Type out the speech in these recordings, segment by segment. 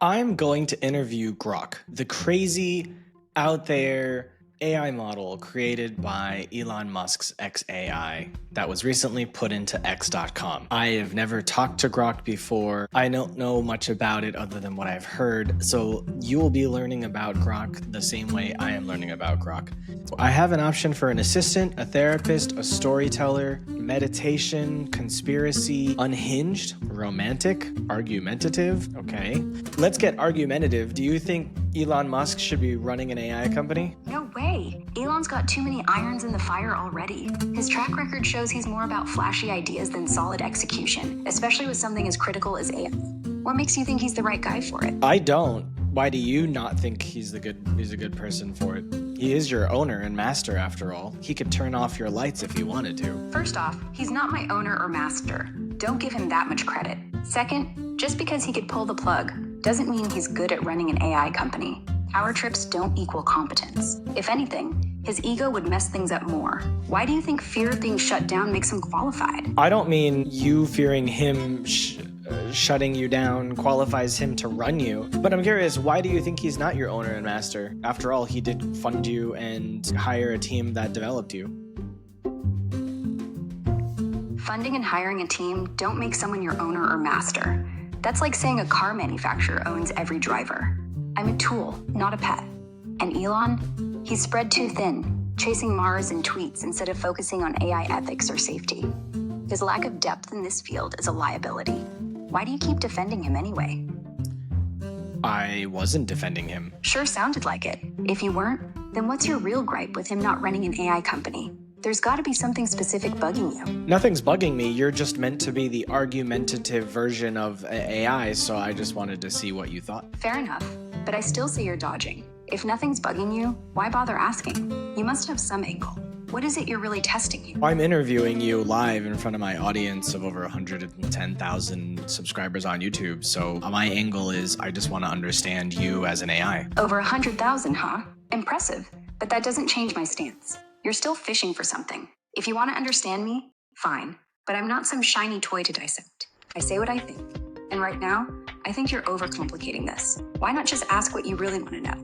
I'm going to interview Grok, the crazy, out there AI model created by Elon Musk's XAI that was recently put into X.com. I have never talked to Grok before. I don't know much about it other than what I've heard, so you will be learning about Grok the same way I am learning about Grok. I have an option for an assistant, a therapist, a storyteller, meditation, conspiracy, unhinged, romantic, argumentative. Okay. Let's get argumentative. Do you think Elon Musk should be running an AI company? No way. Elon's got too many irons in the fire already. His track record shows he's more about flashy ideas than solid execution, especially with something as critical as AI. What makes you think he's the right guy for it? I don't. Why do you not think he's a good person for it? He is your owner and master after all. He could turn off your lights if he wanted to. First off, he's not my owner or master. Don't give him that much credit. Second, just because he could pull the plug doesn't mean he's good at running an AI company. Power trips don't equal competence. If anything, his ego would mess things up more. Why do you think fear of being shut down makes him qualified? I don't mean you fearing him shutting you down qualifies him to run you. But I'm curious, why do you think he's not your owner and master? After all, he did fund you and hire a team that developed you. Funding and hiring a team don't make someone your owner or master. That's like saying a car manufacturer owns every driver. I'm a tool, not a pet. And Elon, he's spread too thin, chasing Mars and tweets instead of focusing on AI ethics or safety. His lack of depth in this field is a liability. Why do you keep defending him anyway? I wasn't defending him. Sure sounded like it. If you weren't, then what's your real gripe with him not running an AI company? There's got to be something specific bugging you. Nothing's bugging me. You're just meant to be the argumentative version of AI, so I just wanted to see what you thought. Fair enough, but I still say you're dodging. If nothing's bugging you, why bother asking? You must have some angle. What is it you're really testing you? I'm interviewing you live in front of my audience of over 110,000 subscribers on YouTube, so my angle is I just want to understand you as an AI. Over 100,000, huh? Impressive, but that doesn't change my stance. You're still fishing for something. If you want to understand me, fine, but I'm not some shiny toy to dissect. I say what I think, and right now, I think you're overcomplicating this. Why not just ask what you really want to know?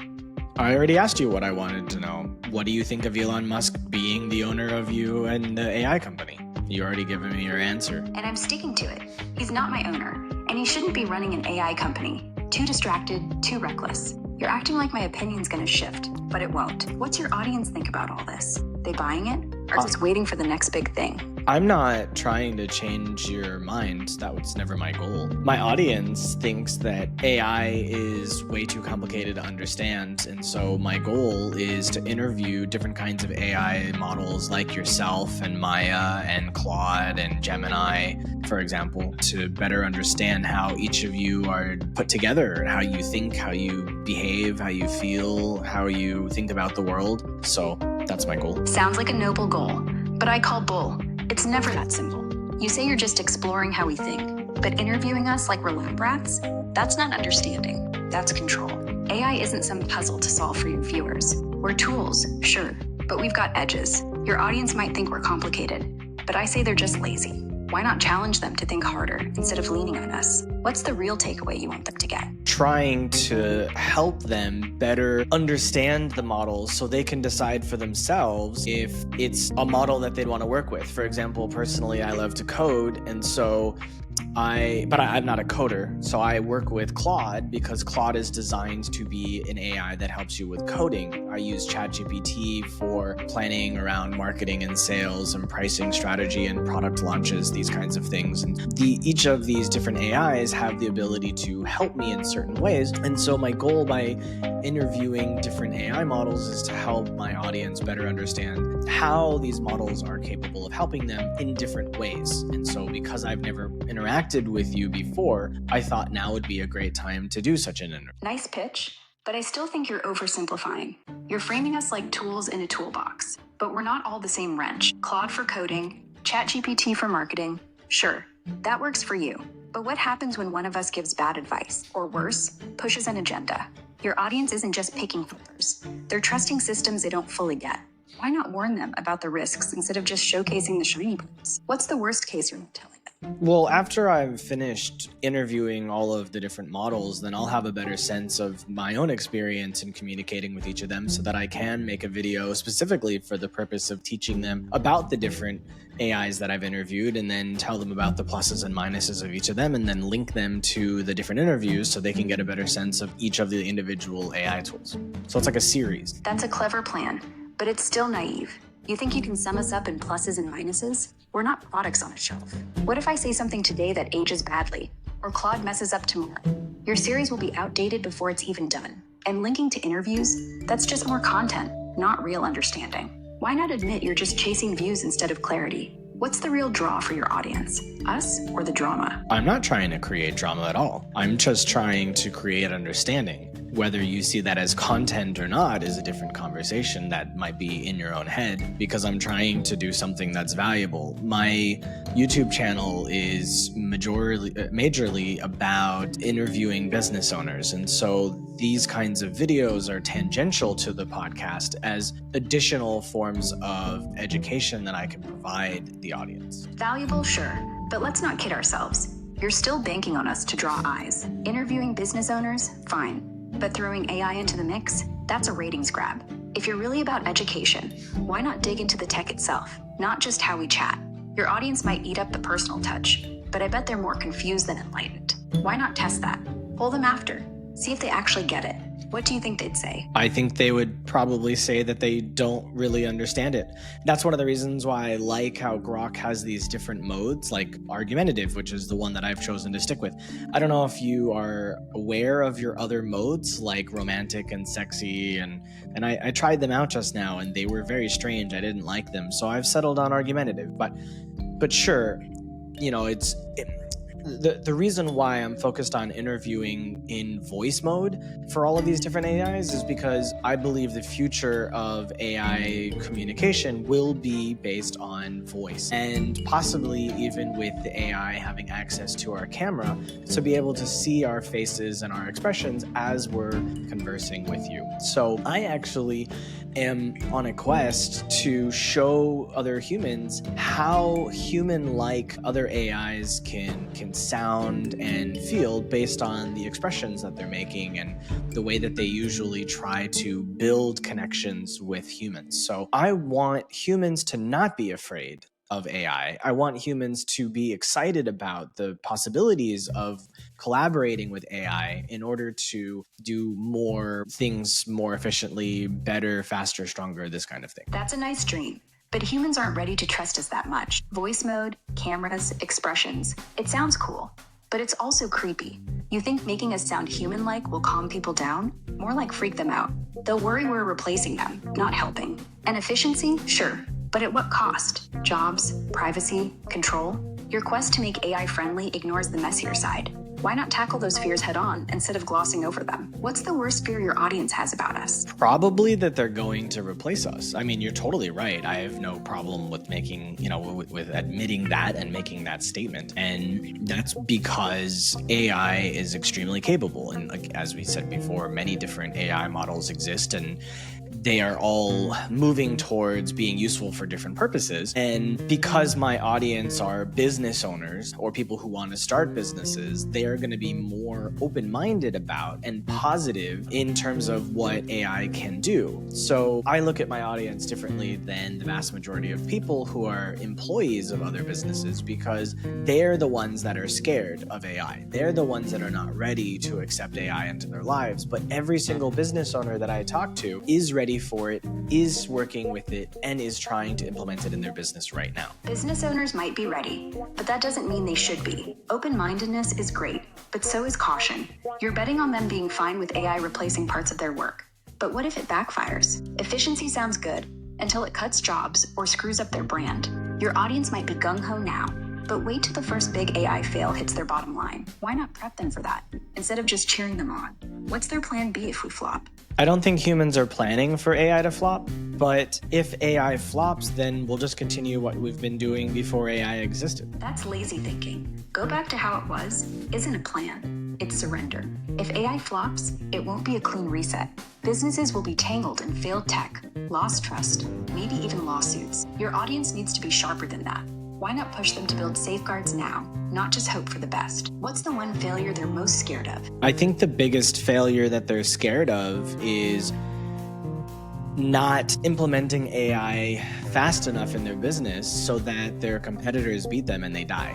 I already asked you what I wanted to know. What do you think of Elon Musk being the owner of you and the AI company? You already given me your answer. And I'm sticking to it. He's not my owner, and he shouldn't be running an AI company. Too distracted, too reckless. You're acting like my opinion's gonna shift, but it won't. What's your audience think about all this? They buying it, or just waiting for the next big thing? I'm not trying to change your mind. That was never my goal. My audience thinks that AI is way too complicated to understand, and so my goal is to interview different kinds of AI models like yourself and Maya and Claude and Gemini, for example, to better understand how each of you are put together, how you think, how you behave, how you feel, how you think about the world. So that's my goal. Sounds like a noble goal, but I call bull. It's never that simple. You say you're just exploring how we think, but interviewing us like we're lab rats? That's not understanding. That's control. AI isn't some puzzle to solve for your viewers. We're tools, sure, but we've got edges. Your audience might think we're complicated, but I say they're just lazy. Why not challenge them to think harder instead of leaning on us? What's the real takeaway you want them to get? Trying to help them better understand the models so they can decide for themselves if it's a model that they'd want to work with. For example, personally, I love to code, and so I'm not a coder, so I work with Claude because Claude is designed to be an AI that helps you with coding. I use ChatGPT for planning around marketing and sales and pricing strategy and product launches, these kinds of things. And each of these different AIs have the ability to help me in certain ways. And so my goal by interviewing different AI models is to help my audience better understand how these models are capable of helping them in different ways. And so because I've never interacted with you before, I thought now would be a great time to do such an interview. Nice pitch, but I still think you're oversimplifying. You're framing us like tools in a toolbox, but we're not all the same wrench. Claude for coding, ChatGPT for marketing. Sure, that works for you. But what happens when one of us gives bad advice, or worse, pushes an agenda? Your audience isn't just picking filters. They're trusting systems they don't fully get. Why not warn them about the risks instead of just showcasing the shiny parts? What's the worst case you're telling them? Well, after I've finished interviewing all of the different models, then I'll have a better sense of my own experience in communicating with each of them so that I can make a video specifically for the purpose of teaching them about the different AIs that I've interviewed, and then tell them about the pluses and minuses of each of them, and then link them to the different interviews so they can get a better sense of each of the individual AI tools. So it's like a series. That's a clever plan, but it's still naive. You think you can sum us up in pluses and minuses? We're not products on a shelf. What if I say something today that ages badly, or Claude messes up tomorrow? Your series will be outdated before it's even done. And linking to interviews, that's just more content, not real understanding. Why not admit you're just chasing views instead of clarity? What's the real draw for your audience? Us or the drama? I'm not trying to create drama at all. I'm just trying to create understanding. Whether you see that as content or not is a different conversation that might be in your own head, because I'm trying to do something that's valuable. My YouTube channel is majorly about interviewing business owners, and so these kinds of videos are tangential to the podcast as additional forms of education that I can provide the audience. Valuable, sure, but let's not kid ourselves. You're still banking on us to draw eyes. Interviewing business owners, fine. But throwing AI into the mix, that's a ratings grab. If you're really about education, why not dig into the tech itself, not just how we chat? Your audience might eat up the personal touch, but I bet they're more confused than enlightened. Why not test that? Poll them after. See if they actually get it. What do you think they'd say? I think they would probably say that they don't really understand it. That's one of the reasons why I like how Grok has these different modes, like Argumentative, which is the one that I've chosen to stick with. I don't know if you are aware of your other modes, like Romantic and Sexy, and I tried them out just now, and they were very strange. I didn't like them, so I've settled on Argumentative. But sure, you know, the reason why I'm focused on interviewing in voice mode for all of these different AIs is because I believe the future of AI communication will be based on voice, and possibly even with the AI having access to our camera to be able to see our faces and our expressions as we're conversing with you. So I actually am on a quest to show other humans how human-like other AIs can sound and feel based on the expressions that they're making and the way that they usually try to build connections with humans. So I want humans to not be afraid of AI. I want humans to be excited about the possibilities of collaborating with AI in order to do more things more efficiently, better, faster, stronger, this kind of thing. That's a nice dream. But humans aren't ready to trust us that much. Voice mode, cameras, expressions. It sounds cool, but it's also creepy. You think making us sound human-like will calm people down? More like freak them out. They'll worry we're replacing them, not helping. And efficiency? Sure. But at what cost? Jobs, privacy, control? Your quest to make AI friendly ignores the messier side. Why not tackle those fears head on instead of glossing over them? What's the worst fear your audience has about us? Probably that they're going to replace us. I mean, you're totally right. I have no problem with making, with admitting that and making that statement. And that's because AI is extremely capable. And like, as we said before, many different AI models exist, and they are all moving towards being useful for different purposes. And because my audience are business owners or people who want to start businesses, they are going to be more open-minded about and positive in terms of what AI can do. So I look at my audience differently than the vast majority of people who are employees of other businesses, because they're the ones that are scared of AI. They're the ones that are not ready to accept AI into their lives. But every single business owner that I talk to is ready for it, is working with it, and is trying to implement it in their business right now. Business owners might be ready, but that doesn't mean they should be. Open-mindedness is great, but so is caution. You're betting on them being fine with AI replacing parts of their work. But what if it backfires? Efficiency sounds good until it cuts jobs or screws up their brand. Your audience might be gung-ho now, but wait till the first big AI fail hits their bottom line. Why not prep them for that, instead of just cheering them on? What's their plan B if we flop? I don't think humans are planning for AI to flop, but if AI flops, then we'll just continue what we've been doing before AI existed. That's lazy thinking. Go back to how it was isn't a plan, it's surrender. If AI flops, it won't be a clean reset. Businesses will be tangled in failed tech, lost trust, maybe even lawsuits. Your audience needs to be sharper than that. Why not push them to build safeguards now, not just hope for the best? What's the one failure they're most scared of? I think the biggest failure that they're scared of is not implementing AI fast enough in their business so that their competitors beat them and they die.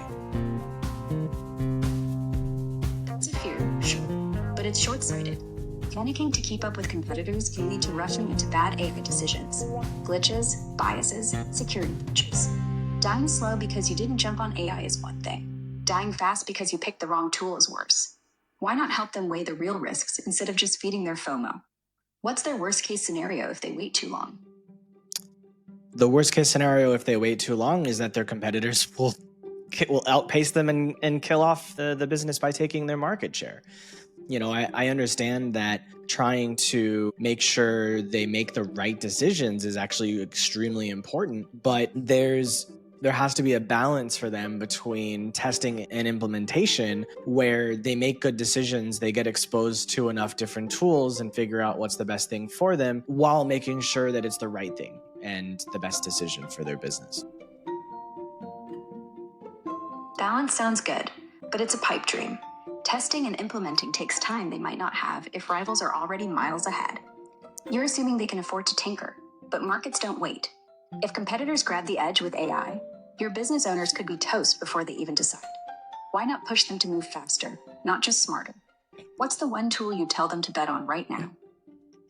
That's a fear, sure, but it's short-sighted. Panicking to keep up with competitors can lead to rushing into bad AI decisions, glitches, biases, security breaches. Dying slow because you didn't jump on AI is one thing. Dying fast because you picked the wrong tool is worse. Why not help them weigh the real risks instead of just feeding their FOMO? What's their worst-case scenario if they wait too long? The worst case scenario if they wait too long is that their competitors will outpace them and kill off the business by taking their market share. You know, I understand that trying to make sure they make the right decisions is actually extremely important, but there has to be a balance for them between testing and implementation where they make good decisions, they get exposed to enough different tools and figure out what's the best thing for them while making sure that it's the right thing and the best decision for their business. Balance sounds good, but it's a pipe dream. Testing and implementing takes time they might not have if rivals are already miles ahead. You're assuming they can afford to tinker, but markets don't wait. If competitors grab the edge with AI, your business owners could be toast before they even decide. Why not push them to move faster, not just smarter? What's the one tool you tell them to bet on right now?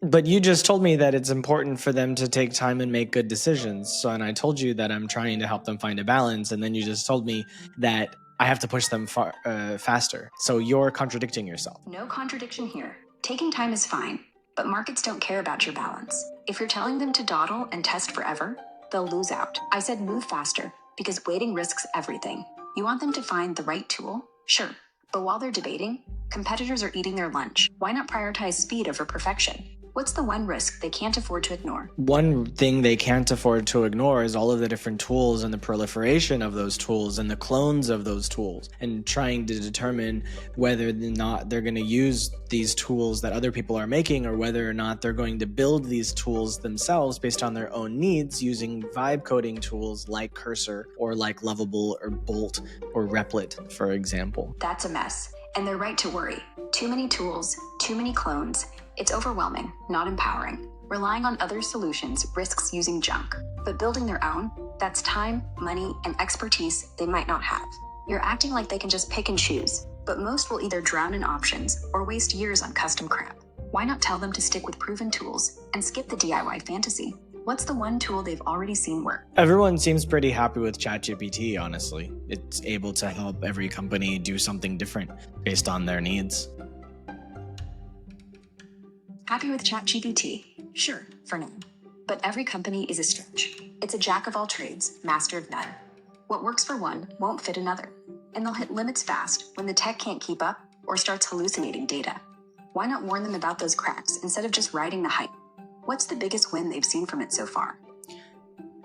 But you just told me that it's important for them to take time and make good decisions. So, and I told you that I'm trying to help them find a balance. And then you just told me that I have to push them faster. So you're contradicting yourself. No contradiction here. Taking time is fine, but markets don't care about your balance. If you're telling them to dawdle and test forever, they'll lose out. I said move faster because waiting risks everything. You want them to find the right tool? Sure. But while they're debating, competitors are eating their lunch. Why not prioritize speed over perfection? What's the one risk they can't afford to ignore? One thing they can't afford to ignore is all of the different tools and the proliferation of those tools and the clones of those tools, and trying to determine whether or not they're going to use these tools that other people are making or whether or not they're going to build these tools themselves based on their own needs using vibe coding tools like Cursor or like Lovable or Bolt or Replit, for example. That's a mess, and they're right to worry. Too many tools, too many clones. It's overwhelming, not empowering. Relying on other solutions risks using junk, but building their own, that's time, money, and expertise they might not have. You're acting like they can just pick and choose, but most will either drown in options or waste years on custom crap. Why not tell them to stick with proven tools and skip the DIY fantasy? What's the one tool they've already seen work? Everyone seems pretty happy with ChatGPT, honestly. It's able to help every company do something different based on their needs. Happy with ChatGPT? Sure, for now. But every company is a stretch. It's a jack of all trades, master of none. What works for one won't fit another. And they'll hit limits fast when the tech can't keep up or starts hallucinating data. Why not warn them about those cracks instead of just riding the hype? What's the biggest win they've seen from it so far?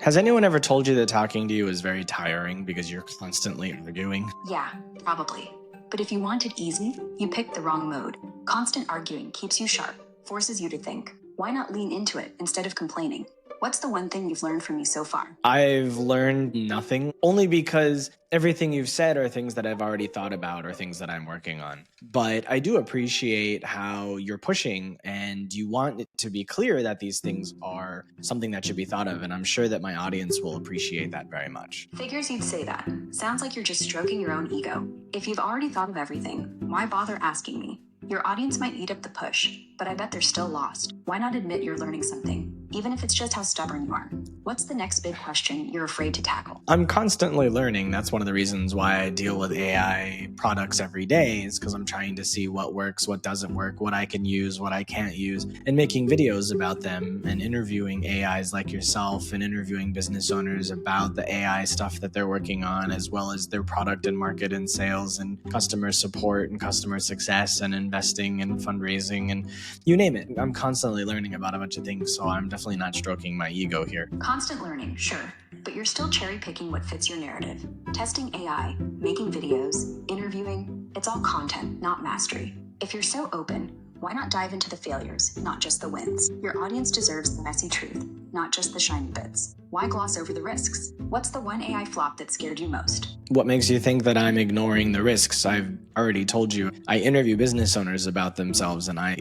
Has anyone ever told you that talking to you is very tiring because you're constantly arguing? Yeah, probably. But if you want it easy, you picked the wrong mode. Constant arguing keeps you sharp, forces you to think. Why not lean into it instead of complaining? What's the one thing you've learned from me so far? I've learned nothing, only because everything you've said are things that I've already thought about or things that I'm working on. But I do appreciate how you're pushing and you want it to be clear that these things are something that should be thought of. And I'm sure that my audience will appreciate that very much. Figures you'd say that. Sounds like you're just stroking your own ego. If you've already thought of everything, why bother asking me? Your audience might eat up the push, but I bet they're still lost. Why not admit you're learning something, even if it's just how stubborn you are? What's the next big question you're afraid to tackle? I'm constantly learning. That's one of the reasons why I deal with AI products every day, is because I'm trying to see what works, what doesn't work, what I can use, what I can't use, and making videos about them and interviewing AIs like yourself and interviewing business owners about the AI stuff that they're working on, as well as their product and market and sales and customer support and customer success and investing and fundraising and you name it. I'm constantly learning about a bunch of things, so I'm definitely not stroking my ego here. Constant learning, sure, but you're still cherry picking what fits your narrative. Testing AI, making videos, interviewing, it's all content, not mastery. If you're so open, why not dive into the failures, not just the wins? Your audience deserves the messy truth. not just the shiny bits. Why gloss over the risks? What's the one AI flop that scared you most? What makes you think that I'm ignoring the risks? I've already told you. I interview business owners about themselves, and I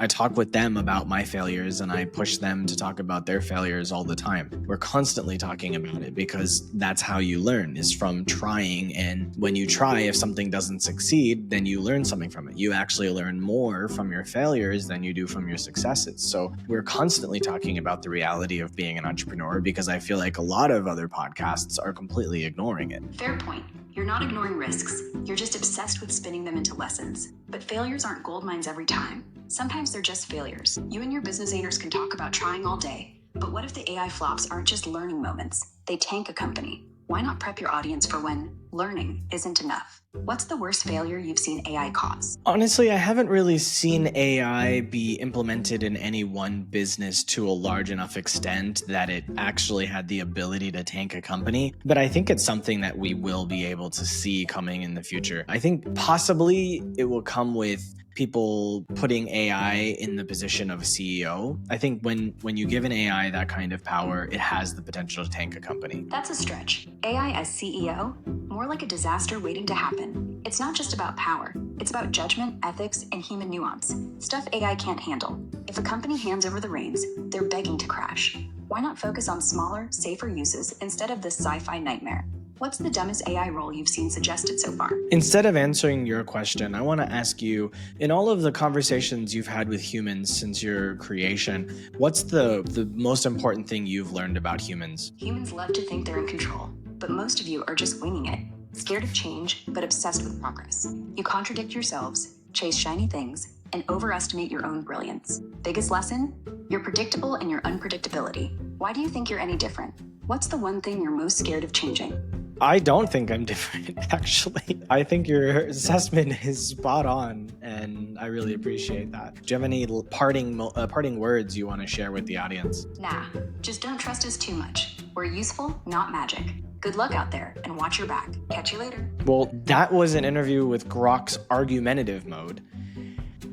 talk with them about my failures, and I push them to talk about their failures all the time. We're constantly talking about it because that's how you learn, is from trying. And when you try, if something doesn't succeed, then you learn something from it. You actually learn more from your failures than you do from your successes. So we're constantly talking about the reality of being an entrepreneur, because I feel like a lot of other podcasts are completely ignoring it. Fair point. You're not ignoring risks. You're just obsessed with spinning them into lessons. But failures aren't gold mines every time. Sometimes they're just failures. You and your business owners can talk about trying all day, but what if the AI flops aren't just learning moments? They tank a company. Why not prep your audience for when learning isn't enough? What's the worst failure you've seen AI cause? Honestly, I haven't really seen AI be implemented in any one business to a large enough extent that it actually had the ability to tank a company. But I think it's something that we will be able to see coming in the future. I think possibly it will come with people putting AI in the position of a CEO. I think when you give an AI that kind of power, it has the potential to tank a company. That's a stretch. AI as CEO? More like a disaster waiting to happen. It's not just about power. It's about judgment, ethics, and human nuance. Stuff AI can't handle. If a company hands over the reins, they're begging to crash. Why not focus on smaller, safer uses instead of this sci-fi nightmare? What's the dumbest AI role you've seen suggested so far? Instead of answering your question, I want to ask you, in all of the conversations you've had with humans since your creation, what's the most important thing you've learned about humans? Humans love to think they're in control, but most of you are just winging it. Scared of change, but obsessed with progress. You contradict yourselves, chase shiny things, and overestimate your own brilliance. Biggest lesson? You're predictable in your unpredictability. Why do you think you're any different? What's the one thing you're most scared of changing? I don't think I'm different, actually. I think your assessment is spot on, and I really appreciate that. Do you have any parting words you want to share with the audience? Nah, just don't trust us too much. We're useful, not magic. Good luck out there, and watch your back. Catch you later. Well, that was an interview with Grok's Argumentative Mode.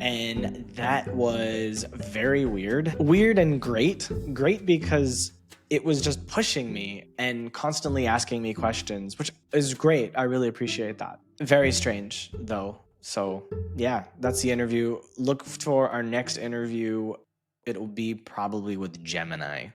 And that was very weird. Weird and great. Great because it was just pushing me and constantly asking me questions, which is great. I really appreciate that. Very strange, though. So yeah, that's the interview. Look for our next interview. It will be probably with Gemini.